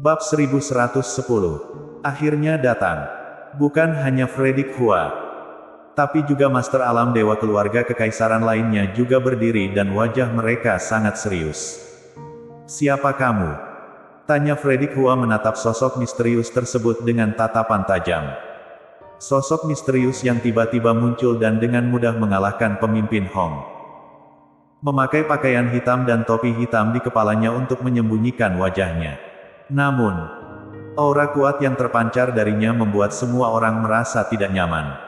Bab 1110. Akhirnya datang. Bukan hanya Fredrik Hua, tapi juga Master Alam Dewa keluarga kekaisaran lainnya juga berdiri dan wajah mereka sangat serius. "Siapa kamu?" tanya Fredrik Hua menatap sosok misterius tersebut dengan tatapan tajam. Sosok misterius yang tiba-tiba muncul dan dengan mudah mengalahkan pemimpin Hong. Memakai pakaian hitam dan topi hitam di kepalanya untuk menyembunyikan wajahnya. Namun, aura kuat yang terpancar darinya membuat semua orang merasa tidak nyaman.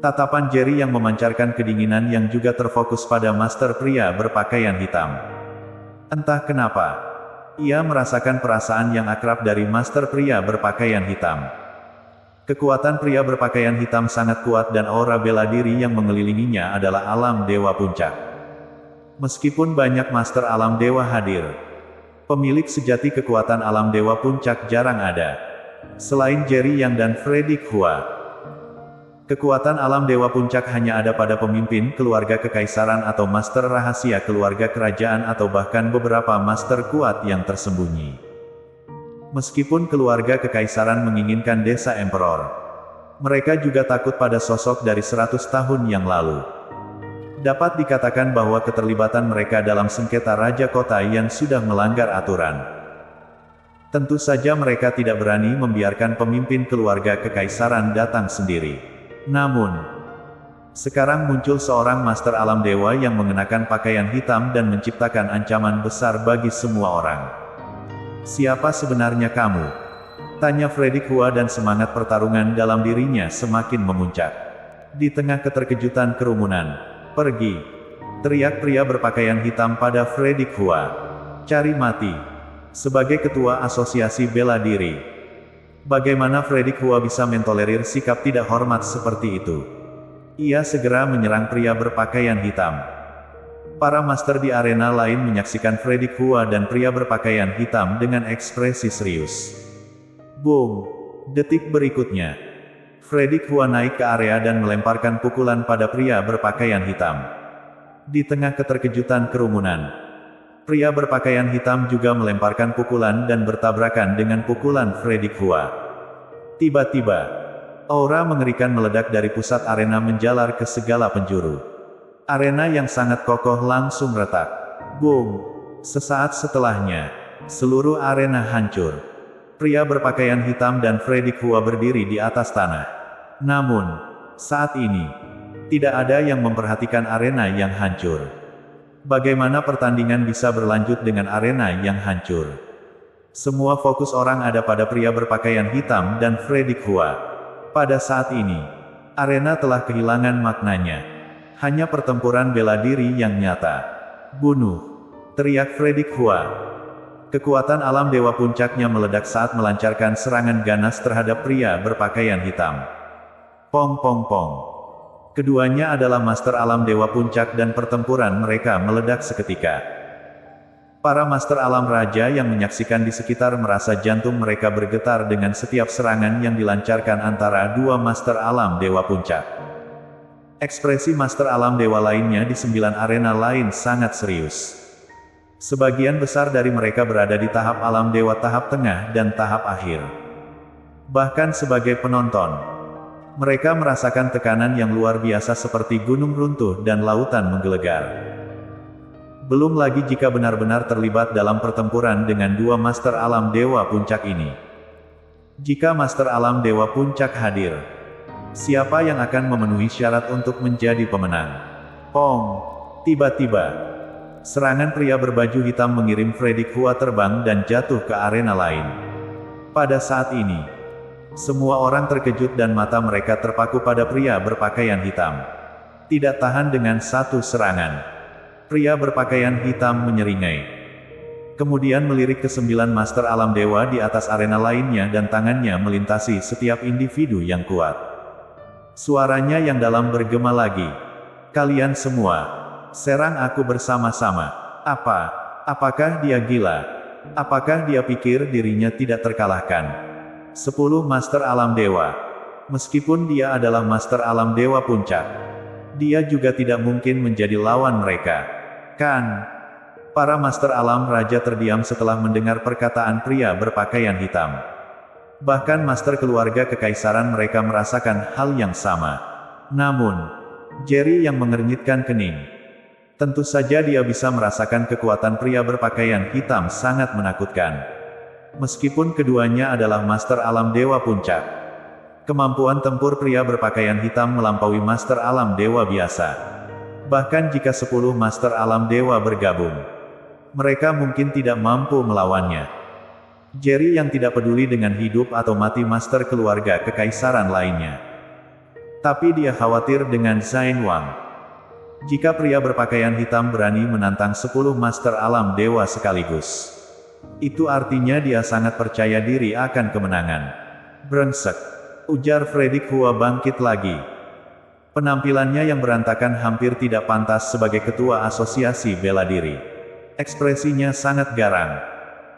Tatapan Jerry yang memancarkan kedinginan yang juga terfokus pada master pria berpakaian hitam. Entah kenapa, ia merasakan perasaan yang akrab dari master pria berpakaian hitam. Kekuatan pria berpakaian hitam sangat kuat dan aura bela diri yang mengelilinginya adalah alam dewa puncak. Meskipun banyak master alam dewa hadir, pemilik sejati kekuatan alam dewa puncak jarang ada. Selain Jerry Yang dan Fredrik Hua, kekuatan alam dewa puncak hanya ada pada pemimpin keluarga kekaisaran atau master rahasia keluarga kerajaan atau bahkan beberapa master kuat yang tersembunyi. Meskipun keluarga kekaisaran menginginkan desa Emperor, mereka juga takut pada sosok dari 100 tahun yang lalu. Dapat dikatakan bahwa keterlibatan mereka dalam sengketa raja kota yang sudah melanggar aturan. Tentu saja mereka tidak berani membiarkan pemimpin keluarga kekaisaran datang sendiri. Namun, sekarang muncul seorang master alam dewa yang mengenakan pakaian hitam dan menciptakan ancaman besar bagi semua orang. "Siapa sebenarnya kamu?" tanya Fredrik Hua dan semangat pertarungan dalam dirinya semakin memuncak. Di tengah keterkejutan kerumunan, "Pergi!" teriak pria berpakaian hitam pada Fredrik Hua. "Cari mati!" Sebagai ketua asosiasi bela diri, bagaimana Fredrik Hua bisa mentolerir sikap tidak hormat seperti itu? Ia segera menyerang pria berpakaian hitam. Para master di arena lain menyaksikan Fredrik Hua dan pria berpakaian hitam dengan ekspresi serius. Boom! Detik berikutnya, Fredrik Hua naik ke area dan melemparkan pukulan pada pria berpakaian hitam. Di tengah keterkejutan kerumunan, pria berpakaian hitam juga melemparkan pukulan dan bertabrakan dengan pukulan Fredrik Hua. Tiba-tiba, aura mengerikan meledak dari pusat arena menjalar ke segala penjuru. Arena yang sangat kokoh langsung retak. Boom! Sesaat setelahnya, seluruh arena hancur. Pria berpakaian hitam dan Fredrik Hua berdiri di atas tanah. Namun, saat ini, tidak ada yang memperhatikan arena yang hancur. Bagaimana pertandingan bisa berlanjut dengan arena yang hancur? Semua fokus orang ada pada pria berpakaian hitam dan Fredrik Hua. Pada saat ini, arena telah kehilangan maknanya. Hanya pertempuran bela diri yang nyata. "Bunuh!" teriak Fredrik Hua. Kekuatan alam dewa puncaknya meledak saat melancarkan serangan ganas terhadap pria berpakaian hitam. Pong pong pong. Keduanya adalah master alam dewa puncak dan pertempuran mereka meledak seketika. Para master alam raja yang menyaksikan di sekitar merasa jantung mereka bergetar dengan setiap serangan yang dilancarkan antara dua master alam dewa puncak. Ekspresi master alam dewa lainnya di 9 arena lain sangat serius. Sebagian besar dari mereka berada di tahap alam dewa tahap tengah dan tahap akhir. Bahkan sebagai penonton, mereka merasakan tekanan yang luar biasa seperti gunung runtuh dan lautan menggelegar. Belum lagi jika benar-benar terlibat dalam pertempuran dengan dua master alam dewa puncak ini. Jika master alam dewa puncak hadir, siapa yang akan memenuhi syarat untuk menjadi pemenang? Pong! Tiba-tiba, serangan pria berbaju hitam mengirim Fredrik Hua terbang dan jatuh ke arena lain. Pada saat ini, semua orang terkejut dan mata mereka terpaku pada pria berpakaian hitam. Tidak tahan dengan satu serangan, pria berpakaian hitam menyeringai. Kemudian melirik ke 9 master alam dewa di atas arena lainnya dan tangannya melintasi setiap individu yang kuat. Suaranya yang dalam bergema lagi. "Kalian semua, serang aku bersama-sama." Apakah dia gila? Apakah dia pikir dirinya tidak terkalahkan? 10 master alam dewa. Meskipun dia adalah master alam dewa puncak, dia juga tidak mungkin menjadi lawan mereka. Kan? Para master alam raja terdiam setelah mendengar perkataan pria berpakaian hitam. Bahkan master keluarga kekaisaran mereka merasakan hal yang sama. Namun, Jerry yang mengernyitkan kening. Tentu saja dia bisa merasakan kekuatan pria berpakaian hitam sangat menakutkan. Meskipun keduanya adalah master alam dewa puncak. Kemampuan tempur pria berpakaian hitam melampaui master alam dewa biasa. Bahkan jika 10 master alam dewa bergabung, mereka mungkin tidak mampu melawannya. Jerry yang tidak peduli dengan hidup atau mati master keluarga kekaisaran lainnya. Tapi dia khawatir dengan Zain Wang. Jika pria berpakaian hitam berani menantang 10 master alam dewa sekaligus, itu artinya dia sangat percaya diri akan kemenangan. Brengsek, ujar Fredrik Hua bangkit lagi. Penampilannya yang berantakan hampir tidak pantas sebagai ketua asosiasi bela diri. Ekspresinya sangat garang.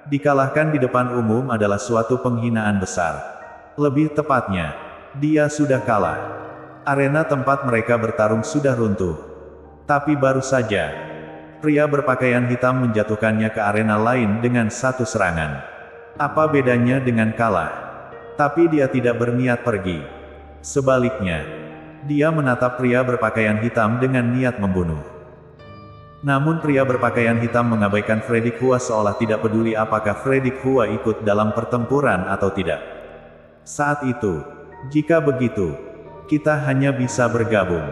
Dikalahkan di depan umum adalah suatu penghinaan besar. Lebih tepatnya, dia sudah kalah. Arena tempat mereka bertarung sudah runtuh. Tapi baru saja, pria berpakaian hitam menjatuhkannya ke arena lain dengan satu serangan. Apa bedanya dengan kalah? Tapi dia tidak berniat pergi. Sebaliknya, dia menatap pria berpakaian hitam dengan niat membunuh. Namun pria berpakaian hitam mengabaikan Fredrik Hua seolah tidak peduli apakah Fredrik Hua ikut dalam pertempuran atau tidak. Saat itu, jika begitu, kita hanya bisa bergabung,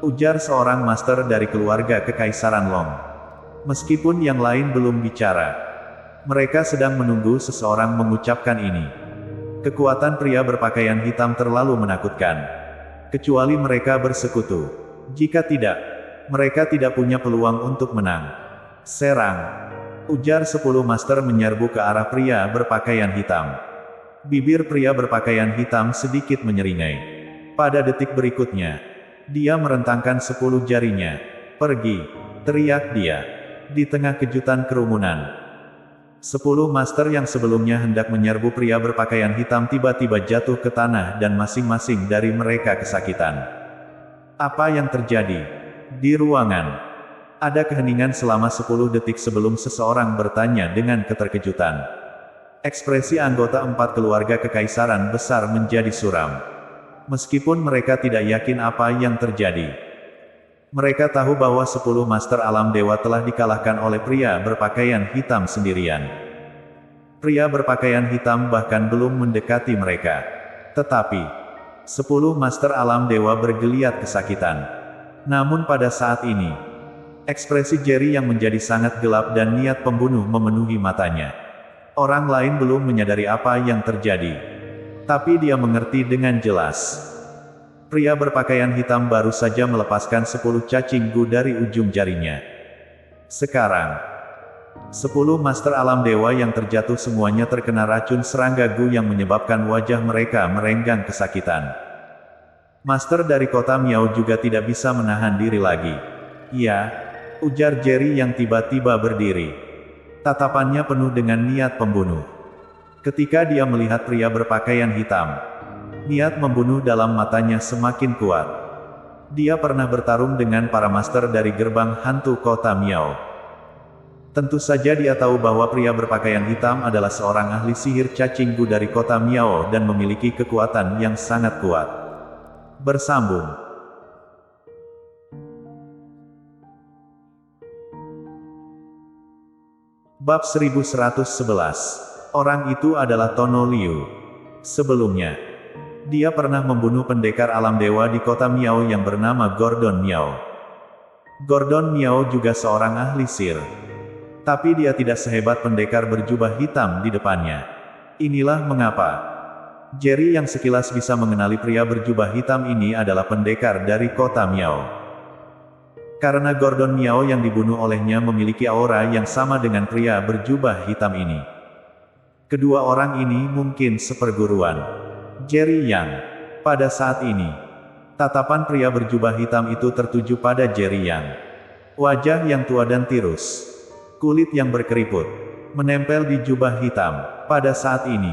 ujar seorang master dari keluarga kekaisaran Long. Meskipun yang lain belum bicara, mereka sedang menunggu seseorang mengucapkan ini. Kekuatan pria berpakaian hitam terlalu menakutkan. Kecuali mereka bersekutu. Jika tidak, mereka tidak punya peluang untuk menang. Serang, ujar 10 master menyerbu ke arah pria berpakaian hitam. Bibir pria berpakaian hitam sedikit menyeringai. Pada detik berikutnya, dia merentangkan 10 jarinya. Pergi, teriak dia. Di tengah kejutan kerumunan, 10 master yang sebelumnya hendak menyerbu pria berpakaian hitam tiba-tiba jatuh ke tanah dan masing-masing dari mereka kesakitan. Apa yang terjadi? Di ruangan, ada keheningan selama 10 detik sebelum seseorang bertanya dengan keterkejutan. Ekspresi anggota 4 keluarga kekaisaran besar menjadi suram. Meskipun mereka tidak yakin apa yang terjadi. Mereka tahu bahwa 10 master alam dewa telah dikalahkan oleh pria berpakaian hitam sendirian. Pria berpakaian hitam bahkan belum mendekati mereka. Tetapi, 10 master alam dewa bergeliat kesakitan. Namun pada saat ini, ekspresi Jerry yang menjadi sangat gelap dan niat pembunuh memenuhi matanya. Orang lain belum menyadari apa yang terjadi. Tapi dia mengerti dengan jelas. Pria berpakaian hitam baru saja melepaskan 10 cacing gu dari ujung jarinya. Sekarang, 10 master alam dewa yang terjatuh semuanya terkena racun serangga gu yang menyebabkan wajah mereka merenggang kesakitan. Master dari kota Miao juga tidak bisa menahan diri lagi. Ya, ujar Jerry yang tiba-tiba berdiri. Tatapannya penuh dengan niat pembunuh. Ketika dia melihat pria berpakaian hitam, niat membunuh dalam matanya semakin kuat. Dia pernah bertarung dengan para master dari gerbang hantu kota Miao. Tentu saja dia tahu bahwa pria berpakaian hitam adalah seorang ahli sihir cacing gu dari kota Miao dan memiliki kekuatan yang sangat kuat. Bersambung. Bab 1111. Orang itu adalah Tono Liu. Sebelumnya, dia pernah membunuh pendekar alam dewa di kota Miao yang bernama Gordon Miao. Gordon Miao juga seorang ahli sihir. Tapi dia tidak sehebat pendekar berjubah hitam di depannya. Inilah mengapa Jerry yang sekilas bisa mengenali pria berjubah hitam ini adalah pendekar dari kota Miao. Karena Gordon Miao yang dibunuh olehnya memiliki aura yang sama dengan pria berjubah hitam ini. Kedua orang ini mungkin seperguruan. Jerry Yang. Pada saat ini, tatapan pria berjubah hitam itu tertuju pada Jerry Yang. Wajah yang tua dan tirus. Kulit yang berkeriput. Menempel di jubah hitam. Pada saat ini,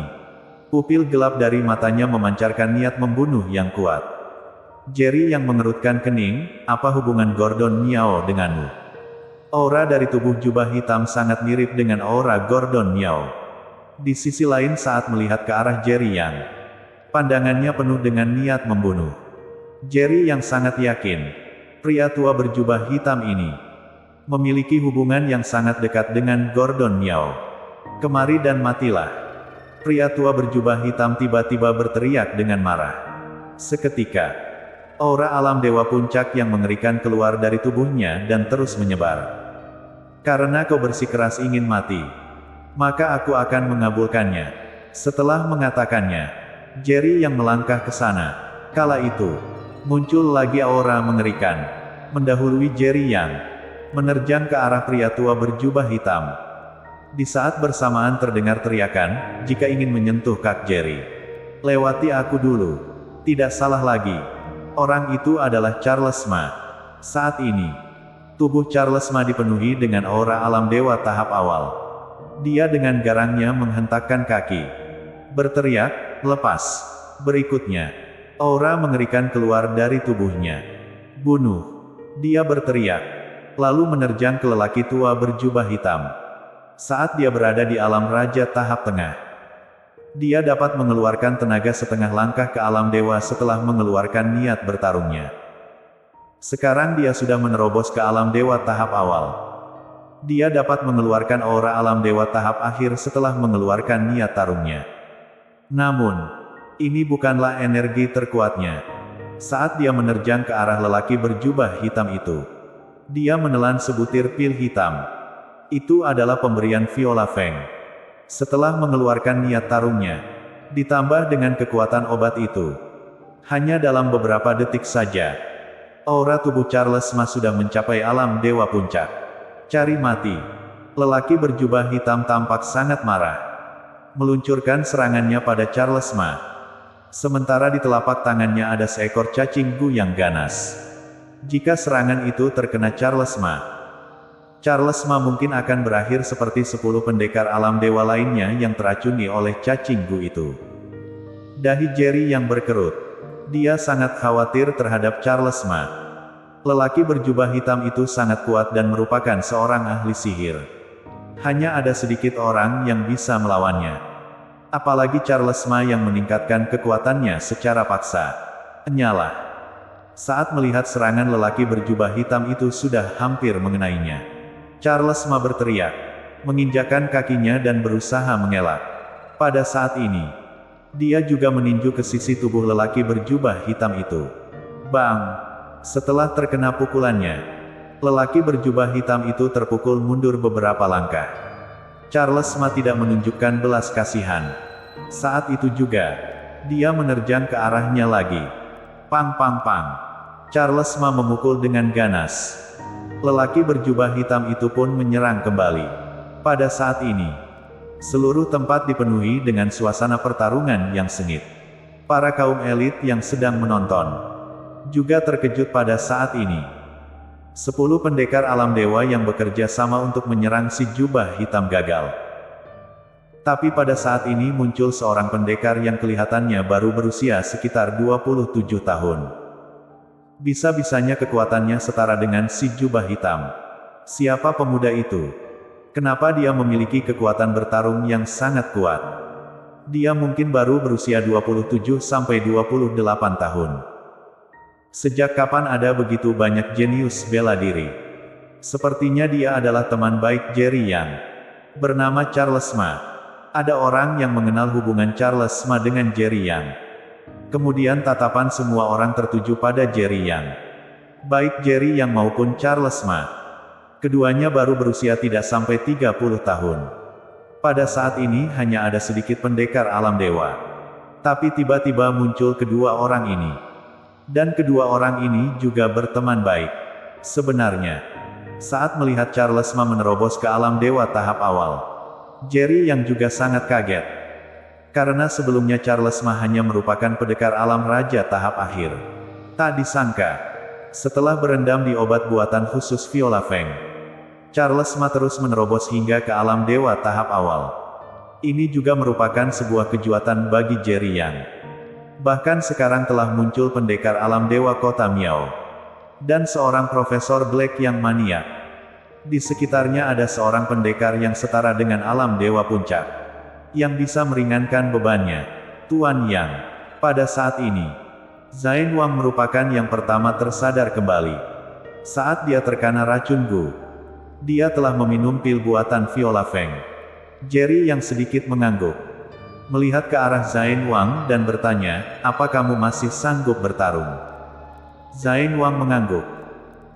pupil gelap dari matanya memancarkan niat membunuh yang kuat. Jerry yang mengerutkan kening, apa hubungan Gordon Miao denganmu? Aura dari tubuh jubah hitam sangat mirip dengan aura Gordon Miao. Di sisi lain saat melihat ke arah Jerry Yang, pandangannya penuh dengan niat membunuh. Jerry yang sangat yakin, pria tua berjubah hitam ini memiliki hubungan yang sangat dekat dengan Gordon Miao. Kemari dan matilah. Pria tua berjubah hitam tiba-tiba berteriak dengan marah. Seketika, aura alam dewa puncak yang mengerikan keluar dari tubuhnya dan terus menyebar. Karena kau bersikeras ingin mati, maka aku akan mengabulkannya. Setelah mengatakannya, Jerry yang melangkah ke sana. Kala itu, muncul lagi aura mengerikan, mendahului Jerry yang menerjang ke arah pria tua berjubah hitam. Di saat bersamaan terdengar teriakan, jika ingin menyentuh Kak Jerry, lewati aku dulu. Tidak salah lagi. Orang itu adalah Charles Ma. Saat ini, tubuh Charles Ma dipenuhi dengan aura alam dewa tahap awal. Dia dengan garangnya menghentakkan kaki, berteriak, lepas. Berikutnya, aura mengerikan keluar dari tubuhnya. Bunuh. Dia berteriak, lalu menerjang ke lelaki tua berjubah hitam. Saat dia berada di alam raja tahap tengah, dia dapat mengeluarkan tenaga setengah langkah ke alam dewa setelah mengeluarkan niat bertarungnya. Sekarang dia sudah menerobos ke alam dewa tahap awal. Dia dapat mengeluarkan aura alam dewa tahap akhir setelah mengeluarkan niat tarungnya. Namun, ini bukanlah energi terkuatnya. Saat dia menerjang ke arah lelaki berjubah hitam itu, dia menelan sebutir pil hitam. Itu adalah pemberian Viola Feng. Setelah mengeluarkan niat tarungnya, ditambah dengan kekuatan obat itu, hanya dalam beberapa detik saja, aura tubuh Charles Ma sudah mencapai alam dewa puncak. Cari mati. Lelaki berjubah hitam tampak sangat marah, meluncurkan serangannya pada Charles Ma. Sementara di telapak tangannya ada seekor cacing gu yang ganas. Jika serangan itu terkena Charles Ma mungkin akan berakhir seperti 10 pendekar alam dewa lainnya yang teracuni oleh cacing gu itu. Dahi Jerry yang berkerut. Dia sangat khawatir terhadap Charles Ma. Lelaki berjubah hitam itu sangat kuat dan merupakan seorang ahli sihir. Hanya ada sedikit orang yang bisa melawannya. Apalagi Charles Ma yang meningkatkan kekuatannya secara paksa. Enyalah. Saat melihat serangan lelaki berjubah hitam itu sudah hampir mengenainya, Charles Ma berteriak, menginjakkan kakinya dan berusaha mengelak. Pada saat ini, dia juga meninju ke sisi tubuh lelaki berjubah hitam itu. Bang! Setelah terkena pukulannya, lelaki berjubah hitam itu terpukul mundur beberapa langkah. Charles Ma tidak menunjukkan belas kasihan. Saat itu juga, dia menerjang ke arahnya lagi. Pang pang pang. Charles Ma memukul dengan ganas. Lelaki berjubah hitam itu pun menyerang kembali. Pada saat ini, seluruh tempat dipenuhi dengan suasana pertarungan yang sengit. Para kaum elit yang sedang menonton juga terkejut pada saat ini. 10 pendekar alam dewa yang bekerja sama untuk menyerang si jubah hitam gagal. Tapi pada saat ini muncul seorang pendekar yang kelihatannya baru berusia sekitar 27 tahun. Bisa-bisanya kekuatannya setara dengan si jubah hitam. Siapa pemuda itu? Kenapa dia memiliki kekuatan bertarung yang sangat kuat? Dia mungkin baru berusia 27 sampai 28 tahun. Sejak kapan ada begitu banyak jenius bela diri? Sepertinya dia adalah teman baik Jerry Yang, bernama Charles Ma. Ada orang yang mengenal hubungan Charles Ma dengan Jerry Yang. Kemudian tatapan semua orang tertuju pada Jerry Yang. Baik Jerry Yang maupun Charles Ma. Keduanya baru berusia tidak sampai 30 tahun. Pada saat ini hanya ada sedikit pendekar alam dewa. Tapi tiba-tiba muncul kedua orang ini. Dan kedua orang ini juga berteman baik. Sebenarnya, saat melihat Charles Ma menerobos ke alam dewa tahap awal, Jerry Yang juga sangat kaget. Karena sebelumnya Charles Ma hanya merupakan pendekar alam raja tahap akhir. Tak disangka, setelah berendam di obat buatan khusus Viola Feng, Charles Ma terus menerobos hingga ke alam dewa tahap awal. Ini juga merupakan sebuah kejutan bagi Jerry Yang. Bahkan sekarang telah muncul pendekar alam dewa kota Miao. Dan seorang Profesor Black yang maniak. Di sekitarnya ada seorang pendekar yang setara dengan alam dewa puncak, yang bisa meringankan bebannya. Tuan Yang. Pada saat ini, Zain Wang merupakan yang pertama tersadar kembali. Saat dia terkena racun Gu, dia telah meminum pil buatan Viola Feng. Jerry yang sedikit mengangguk, melihat ke arah Zain Wang dan bertanya, "Apa kamu masih sanggup bertarung?" Zain Wang mengangguk.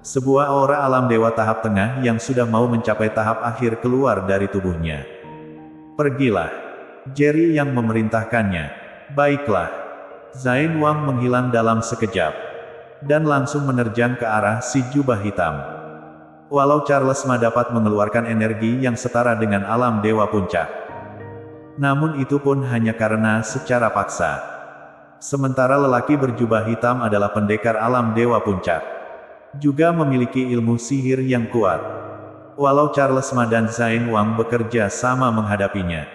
Sebuah aura alam dewa tahap tengah yang sudah mau mencapai tahap akhir keluar dari tubuhnya. "Pergilah." Jerry yang memerintahkannya. "Baiklah." Zain Wang menghilang dalam sekejap, dan langsung menerjang ke arah si jubah hitam. Walau Charles Ma dapat mengeluarkan energi yang setara dengan alam dewa puncak, namun itu pun hanya karena secara paksa. Sementara lelaki berjubah hitam adalah pendekar alam dewa puncak, juga memiliki ilmu sihir yang kuat. Walau Charles Ma dan Zain Wang bekerja sama menghadapinya,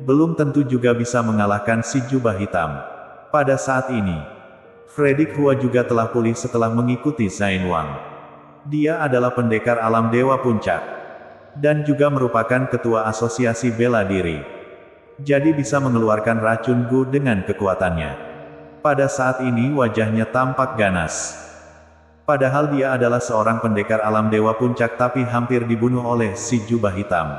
belum tentu juga bisa mengalahkan si jubah hitam. Pada saat ini, Fredrik Hua juga telah pulih setelah mengikuti Zain Wang. Dia adalah pendekar alam dewa puncak, dan juga merupakan ketua asosiasi bela diri. Jadi bisa mengeluarkan racun Gu dengan kekuatannya. Pada saat ini wajahnya tampak ganas. Padahal dia adalah seorang pendekar alam dewa puncak tapi hampir dibunuh oleh si jubah hitam.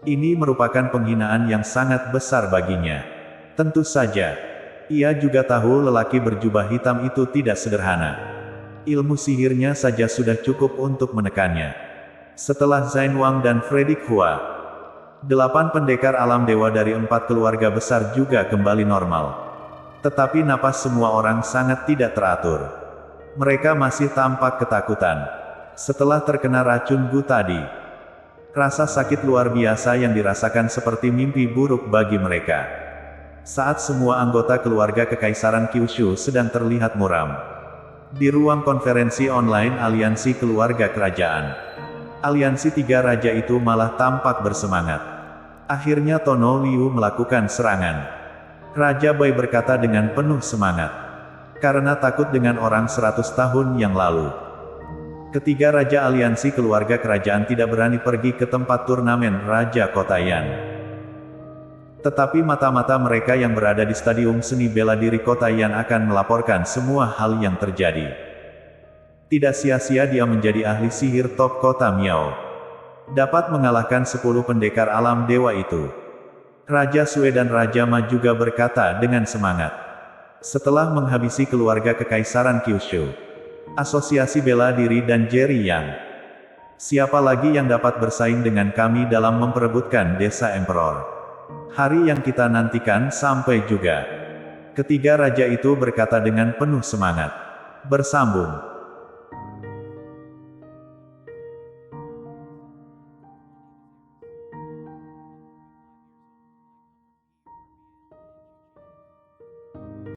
Ini merupakan penghinaan yang sangat besar baginya. Tentu saja, ia juga tahu lelaki berjubah hitam itu tidak sederhana. Ilmu sihirnya saja sudah cukup untuk menekannya. Setelah Zain Wang dan Fredrik Hua, 8 pendekar alam dewa dari 4 keluarga besar juga kembali normal. Tetapi napas semua orang sangat tidak teratur. Mereka masih tampak ketakutan. Setelah terkena racun Gu tadi, rasa sakit luar biasa yang dirasakan seperti mimpi buruk bagi mereka. Saat semua anggota keluarga Kekaisaran Kyushu sedang terlihat muram di ruang konferensi online aliansi keluarga kerajaan, aliansi 3 raja itu malah tampak bersemangat. Akhirnya Tono Liu melakukan serangan. Raja Bai berkata dengan penuh semangat, karena takut dengan orang 100 tahun yang lalu. Ketiga raja aliansi keluarga kerajaan tidak berani pergi ke tempat turnamen Raja Kota Yan. Tetapi mata-mata mereka yang berada di Stadium Seni Bela Diri Kota Yan akan melaporkan semua hal yang terjadi. Tidak sia-sia dia menjadi ahli sihir top Kota Miao, dapat mengalahkan 10 pendekar alam dewa itu. Raja Sue dan Raja Ma juga berkata dengan semangat. Setelah menghabisi keluarga Kekaisaran Kyushu, Asosiasi Bela Diri dan Jerry Yang, siapa lagi yang dapat bersaing dengan kami dalam memperebutkan desa Emperor? Hari yang kita nantikan sampai juga. Ketiga raja itu berkata dengan penuh semangat. Bersambung.